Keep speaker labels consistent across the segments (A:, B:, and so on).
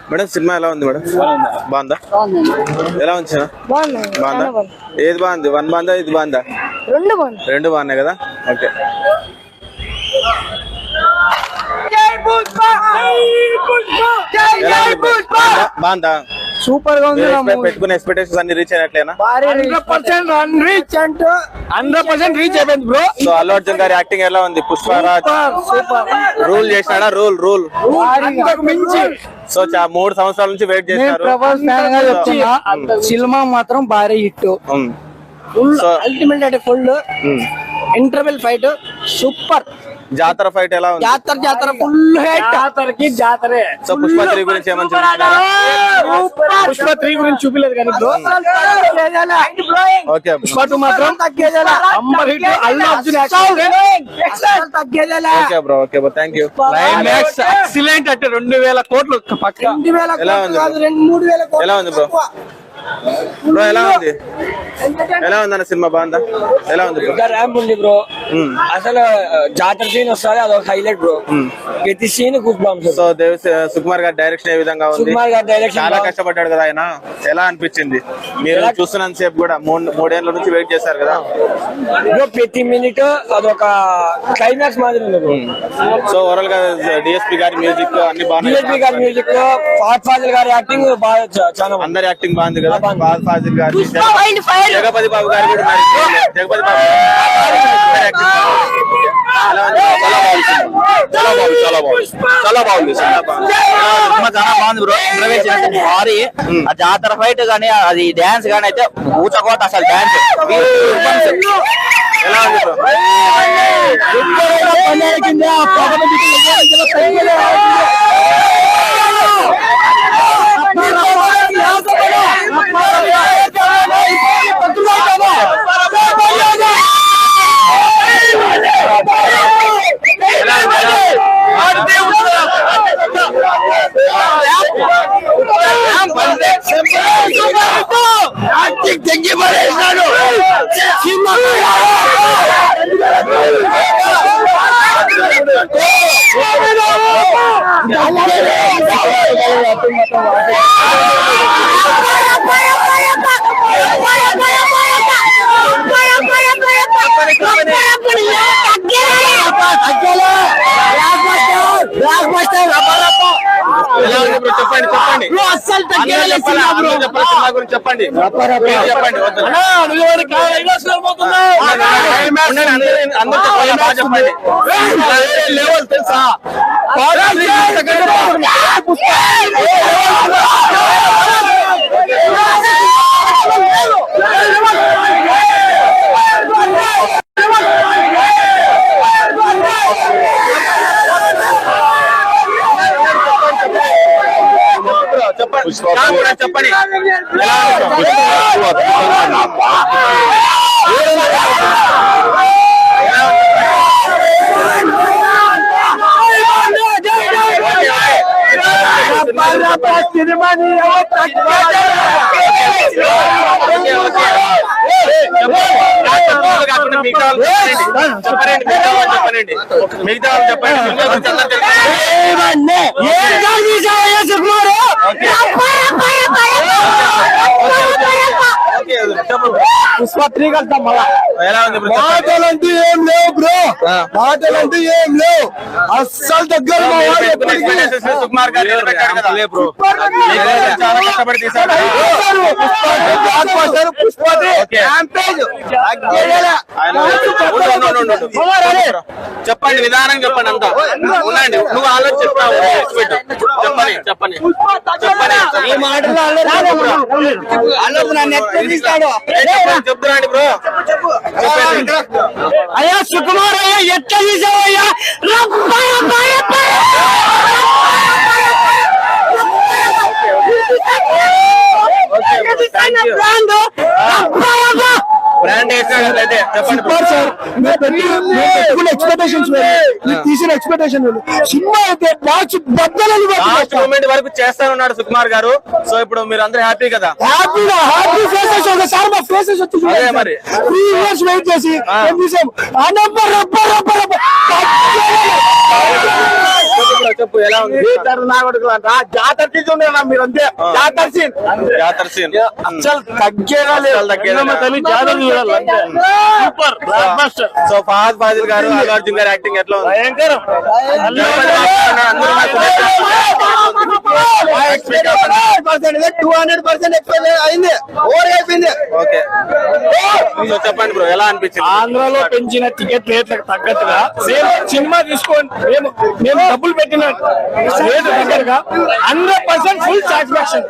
A: Madam cinema ఎలా ఉంది madam? బాగుందా? ఎలా ఉంది సినిమా? బాగుందా? ఏది బాగుంది? 1 బాగుందా, ఇది బాగుందా? రెండు బాగున్నాయి కదా. ఓకే. బాగుందా?
B: సూపర్ గా ఉంది.
A: పెట్టుకునే ఎక్స్పెక్టేషన్స్ అన్ని రీచ్ అయినట్లేనా?
B: 100% రీచ్ అయిపోయింది బ్రో.
A: సో అల్లు అర్జున్ గారి యాక్టింగ్ ఎలా ఉంది? పుష్పరాజ్ రూల్ చేసినాడా? రూల్
B: మించి.
A: సో 3 సంవత్సరాల నుంచి వెయిట్ చేస్తున్నారు.
B: ప్రభాస్ ఫ్యాన్ గా చెప్తున్నా, సినిమా మాత్రం భారీ హిట్. అల్టిమేట్ అంటే ఫుల్ ఇంటర్వెల్ ఫైట్ సూపర్.
A: జాతర ఫైట్ ఎలా ఉంది?
B: జాతర ఫుల్ హిట్. జాతరే.
A: సో పుష్ప 3 గురించి ఏమని చెప్తున్నారు?
B: పుష్ప 3 గురించి చూపిలేదు కానీ బ్రో.
A: ఓకే.
B: పుష్ప 2 మాత్రం number hit. Allu Arjun
A: okay bro. Okay bro, thank you.
B: Climax excellent. అంటే 2000 కోట్లు పక్క.
A: ఎలా ఉంది?
B: 3000 కోట్లు.
A: ఎలా ఉంది బ్రో? బ్రో ఎలా ఉంది? ఎలా ఉందన్న సినిమా? బాగుందా? ఎలా ఉంది బ్రో?
B: ర్యాంప్ ఉంది బ్రో. అసలు జాతర సీన్ వస్తుంది, అదొక హైలైట్ బ్రో. ప్రతి scene goosebumps.
A: So Sukumar గారి డైరెక్షన్ ఏ విధంగా ఉంది?
B: సుకుమార్ గారి డైరెక్షన్
A: చాలా కష్టపడ్డాడు కదా ఆయన. ఎలా అనిపించింది? మీరు చూస్తున్నంత సేపు కూడా 3 ఏళ్ల నుంచి వెయిట్ చేశారు కదా
B: బ్రో. ప్రతి మినిట్ అదొక క్లైమాక్స్ మాదిరి ఉంది బ్రో.
A: సో ఓవరాల్ గా డిఎస్పీ గారి మ్యూజిక్ అన్ని బాగున్నాయి.
B: డిఎస్పీ గారి మ్యూజిక్, ఫాజిల్ గారి యాక్టింగ్ బాగా, చాలా
A: అందరి యాక్టింగ్ బాగుంది కదా. ఫాజిల్ గారి, జగపతి బాబు గారు కూడా ఉన్నారు. జగపతి బాబు
C: చాలా బాగుంది బ్రో. భారీ ఆ జాతర ఫైట్ గానీ, అది డాన్స్ గానీ అయితే ఊచకోట. అసలు డాన్స్
A: ఎలా ఉంది బ్రో? చెప్పండి. తెలుసా? చెప్పండి. మిగతా చెప్పండి.
B: పుష్ప 3 కలుద్దాం మళ్ళా.
A: ఎలా ఉంది బ్రో?
B: మాటలంటూ ఏం లేవు బ్రో. మాటలంటూ ఏం లేవు అస్సలు. దగ్గర
A: సుకుమార్ గారు చాలా కష్టపడి తీశారు. చెప్పండి, విధానం చెప్పండి. అంతా ఉండండి. నువ్వు ఆలోచిస్తావు. చెప్పండి.
B: ఈ మాటలు
A: చెప్తున్నాండి బ్రో.
B: అయ్యా సుకుమార్ అయ్యా, ఎట్లా తీసావయ్యా?
A: బ్రాండ్ వేసినట్లయితే చెప్పండి.
B: ఎక్స్పెక్టేషన్స్ తీసిన ఎక్స్పెక్టేషన్ సినిమా అయితే
A: మూమెంట్ వరకు చేస్తా ఉన్నాడు సుకుమార్ గారు. సో ఇప్పుడు మీరు అందరూ హ్యాపీ కదా?
B: హ్యాపీ ఫేసెస్ ఒకసారి మా ఫేసెస్ వచ్చి
A: మరి
B: 3 years వెయిట్ చేసి
A: చెప్పు ఎలా ఉంది
D: జాతర తీసుకున్నా మీరు అంతే జాతర సీన్
A: జాతర సీన్
D: అసలు తగ్గేలా super blockbuster
A: so Fahadh Faasil గారు అల్లు అర్జున్ గారు యాక్టింగ్ ఎట్లా ఉంది
D: భయంకరం 200% ఎక్స్పెక్ట్ అయింది ఓవర్ అయిపోయింది.
A: ఓకే సో చెప్పండి బ్రో ఎలా అనిపించింది
B: ఆంధ్రాలో పెంచిన టికెట్ రేట్లకు తగ్గట్టుగా సేమ్ సినిమా తీసుకోండి మేము డబ్బులు పెట్టిన రేట్ దగ్గరగా 100% ఫుల్ సాటిస్ఫాక్షన్.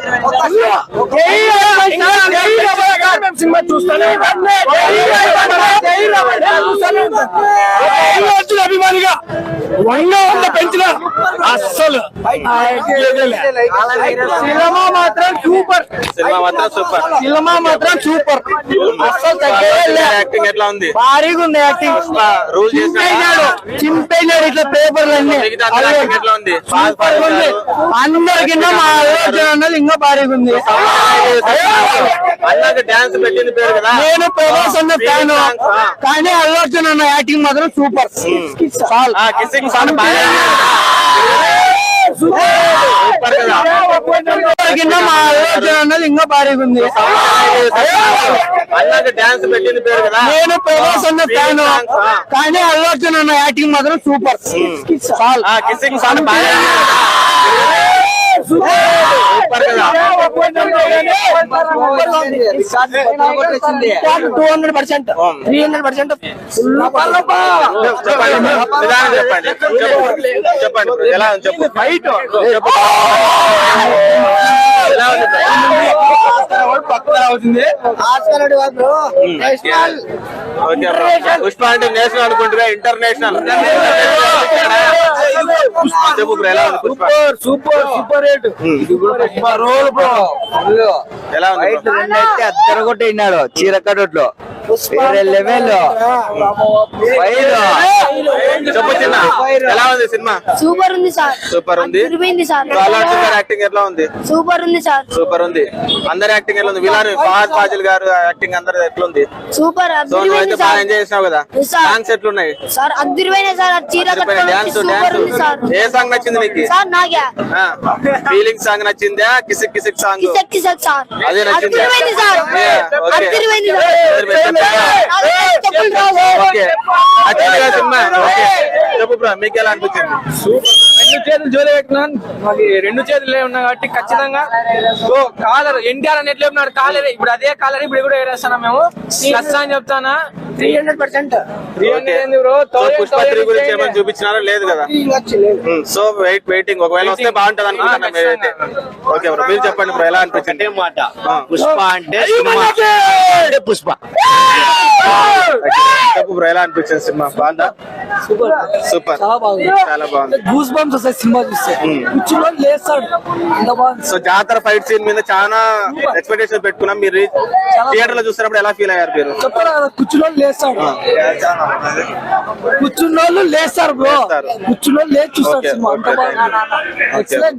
B: సినిమా చూస్తానే అభిమానిగా 100 పెంచిన అస్సలు సినిమా మాత్రం సూపర్. సినిమా మాత్రం సూపర్ అస్సలు తగ్గేదే.
A: యాక్టింగ్ ఎట్లా ఉంది
B: భారీగా ఉంది యాక్టింగ్.
A: రూల్ చేసినాడు
B: చింపేశాడు ఇట్లా పేపర్లు అన్ని.
A: యాక్టింగ్ ఎట్లా ఉంది
B: అందరికిన్నా మా ఆలోచన అన్నది ఇంకా భారీగా ఉంది.
A: అన్నకి డాన్స్ పెట్టింది పేరు కదా
B: నేను ప్రభాస్ అన్న ఫ్యాన్ కానీ అల్లు అర్జున్ అన్న యాక్టింగ్ మాత్రం సూపర్.
A: కిస్సింగ్
B: సూపర్ కదా మా ఆలోచన అన్నది ఇంకా భారీగా ఉంది.
A: అన్నకి డాన్స్ పెట్టింది పేరు కదా
B: నేను ప్రభాస్ అన్న ఫ్యాన్ కానీ అల్లు అర్జున్ అన్న యాక్టింగ్ మాత్రం సూపర్.
A: కిస్సింగ్
B: 200%, 300%
A: చెప్పండి ఎలా ఉంది చెప్పు పుష్ప అంటే నేషనల్ అనుకుంటున్నా ఇంటర్నేషనల్ చెప్పు బ్రో ఎలా ఉంది పుష్ప
D: సూపర్ రేట్
A: ఎలా ఉంది bro?
C: అద్దరగొట్టినాడు చీరకడొట్లో వేరే లెవెల్
A: చెప్పు చిన్న ఎలా ఉంది సినిమా
E: సూపర్ ఉంది సార్.
A: సూపర్ ఉంది
E: అదిరిపోయింది సార్.
A: అల్లు అర్జున్ గారి యాక్టింగ్ ఎట్లా ఉంది
E: సూపర్ ఉంది సార్.
A: సూపర్ ఉంది అందరి యాక్టింగ్ ఎట్లా ఉంది విలాన్ ఫహద్ ఫాజిల్ గారు యాక్టింగ్ అందరి ఎట్లా ఉంది
E: సూపర్
A: సో నువ్వు అయితే
E: అదిరిపోయింది
A: బాగా
E: సార్.
A: ఎంజాయ్ చేసినావు కదా
E: Yes, sir.
A: సాంగ్స్ ఎట్లున్నాయి
E: సార్ అదిరిపోయినాయి సార్. ఆ చీర కట్టుకోవడానికి
A: డాన్స్
E: సూపర్ ఉంది సార్.
A: ఏ సాంగ్ నచ్చింది నీకు
E: సార్ నాకే
A: ఫీలింగ్ సాంగ్ నచ్చిందా కిసిక్ కిసిక్ సాంగ్
E: కిసక్ కిసక్ సార్
A: అదే నచ్చింది
E: అదిరిపోయింది సార్.
A: ఓకే
E: అదిరిపోయింది సార్. చెప్పులు రావు.
A: ఓకే అచ్చా సినిమా ఓకే చెప్పు బ్రో మీకు ఎలా అనిపించింది
B: 2 చేతులు జోలి పెట్టినాను మాకు 2 చేతులే ఉన్నాయి కాబట్టి ఖచ్చితంగా కాలర్ ఎన్టీఆర్ అని ఎట్లా ఉన్నాడు కాలర్ ఇప్పుడు అదే కాలర్ ఇప్పుడు కూడా వేరేస్తున్నాం మేము ప్లస్ అని చెప్తానా 300%.
A: సో పుష్ప 3 గురించి ఏమైనా చూపించినారో లేదు కదా సో వెయిటింగ్ ఒకవేళ వస్తే బాగుంటది అనుకుంటున్నా మీరైతే ఓకే బ్రో మీరు చెప్పండి బ్రో ఎలా అనిపించింది
C: మాట పుష్ప అంటే పుష్ప
A: చెప్పు బ్రో ఎలా అనిపించింది సినిమా బాగుందా సూపర్ చాలా బాగుంది
B: గూస్ బంప్స్ వస్తాయి సినిమా చూస్తే. కూర్చులో లేస్తాడు ఎంత బాగుంది.
A: సో జాతర ఫైట్ సీన్ మీద చాలా ఎక్స్పెక్టేషన్ పెట్టుకున్నాం మీరు థియేటర్ లో చూసినప్పుడు ఎలా ఫీల్ అయ్యారు మీరు
B: చెప్పారు కదా కూర్చులో లేస్తాడు. కూర్చున్నోళ్ళు లేస్తారు బ్రో. కూర్చున్నోళ్ళు లేచి చూస్తారు
A: ఓకే
B: సినిమా అంత
A: ఓకే
B: బాగుంది.
A: Okay
B: excellent.